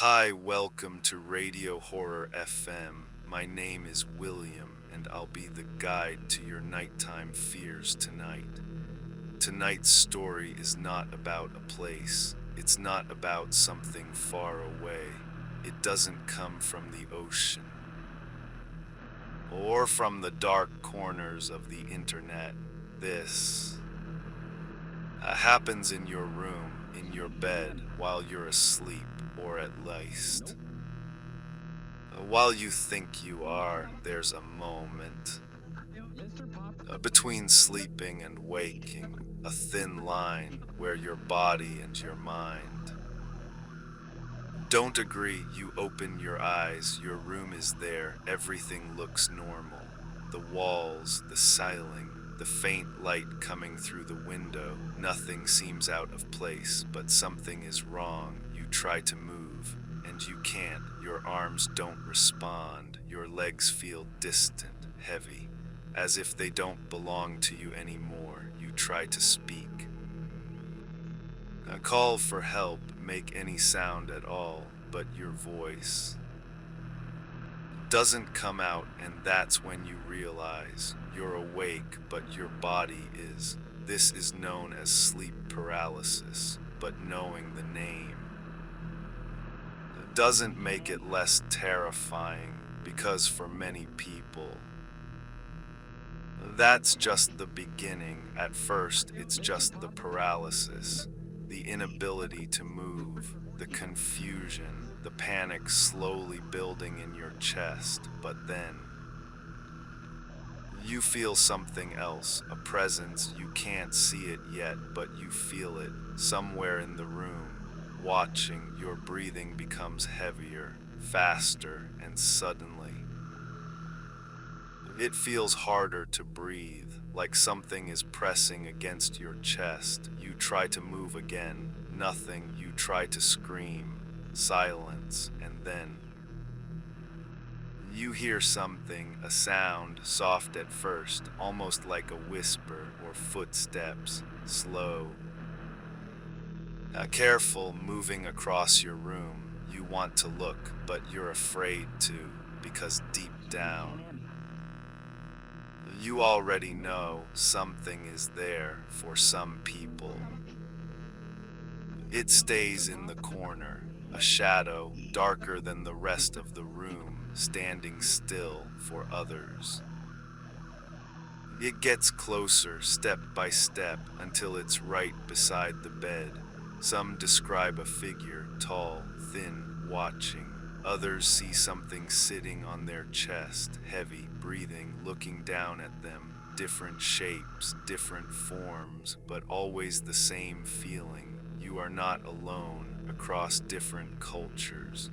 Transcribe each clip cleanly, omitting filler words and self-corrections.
Hi, welcome to Radio Horror FM. My name is William, and I'll be the guide to your nighttime fears tonight. Tonight's story is not about a place, it's not about something far away. It doesn't come from the ocean or from the dark corners of the internet. This happens in your room, in your bed, while you're asleep, or at least. While you think you are, there's a moment between sleeping and waking, a thin line where your body and your mind don't agree. You open your eyes, your room is there, everything looks normal. The walls, the ceiling, the faint light coming through the window, nothing seems out of place, but something is wrong. You try to move, and you can't. Your arms don't respond, your legs feel distant, heavy, as if they don't belong to you anymore. You try to speak. Call for help, make any sound at all, but your voice doesn't come out, and that's when you realize you're awake, but your body is. This is known as sleep paralysis, but knowing the name doesn't make it less terrifying, because for many people, that's just the beginning. At first, it's just the paralysis, the inability to move, the confusion, the panic slowly building in your chest, but then you feel something else, a presence. You can't see it yet, but you feel it somewhere in the room. Watching, your breathing becomes heavier, faster, and suddenly it feels harder to breathe, like something is pressing against your chest. You try to move again, nothing. You try to scream, silence, and then you hear something, a sound, soft at first, almost like a whisper, or footsteps, slow, careful, moving across your room. You want to look, but you're afraid to, because deep down, you already know something is there. For some people, it stays in the corner, a shadow darker than the rest of the room, standing still. For others, it gets closer, step by step, until it's right beside the bed. Some describe a figure, tall, thin, watching. Others see something sitting on their chest, heavy, breathing, looking down at them. Different shapes, different forms, but always the same feeling. You are not alone. Across different cultures,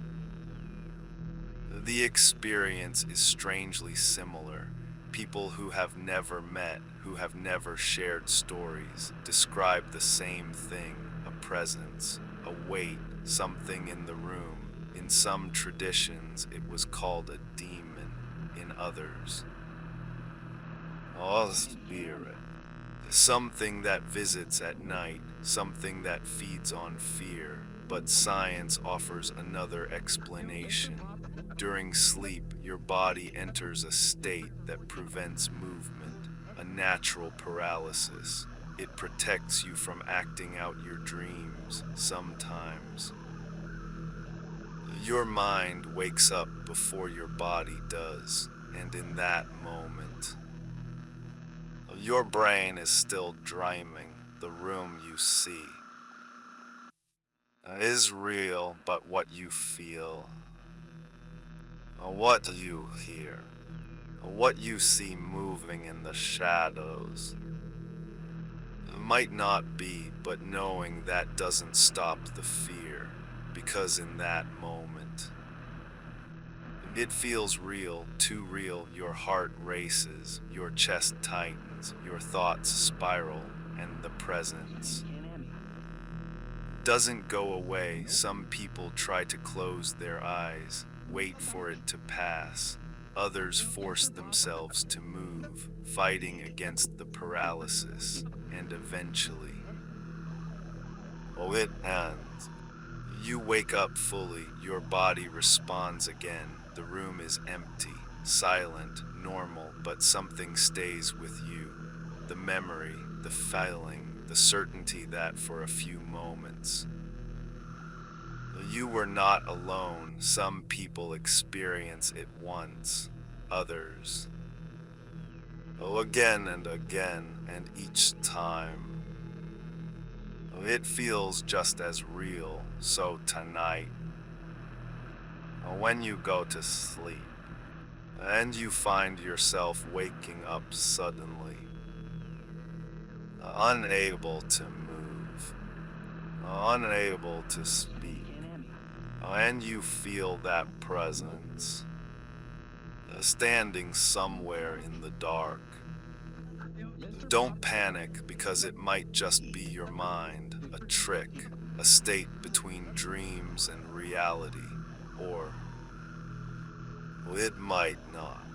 the experience is strangely similar. People who have never met, who have never shared stories, describe the same thing: a presence, a weight, something in the room. In some traditions, it was called a demon. In others, a spirit. Something that visits at night, something that feeds on fear. But science offers another explanation. During sleep, your body enters a state that prevents movement, a natural paralysis. It protects you from acting out your dreams. Sometimes your mind wakes up before your body does, and in that moment, your brain is still dreaming. The room you see is real, but what you feel, what you hear, what you see moving in the shadows, might not be. But knowing that doesn't stop the fear, because in that moment, it feels real, too real. Your heart races, your chest tightens, your thoughts spiral, and the presence doesn't go away. Some people try to close their eyes, wait for it to pass. Others force themselves to move, fighting against the paralysis, and eventually, it ends. You wake up fully, your body responds again. The room is empty, silent, normal, but something stays with you. The memory, the feeling, the certainty that for a few moments you were not alone. Some people experience it once, others, again and again, and each time it feels just as real. So tonight, when you go to sleep and you find yourself waking up suddenly, unable to move, unable to speak, and you feel that presence standing somewhere in the dark, don't panic because it might just be your mind, a trick, a state between dreams and reality, or it might not.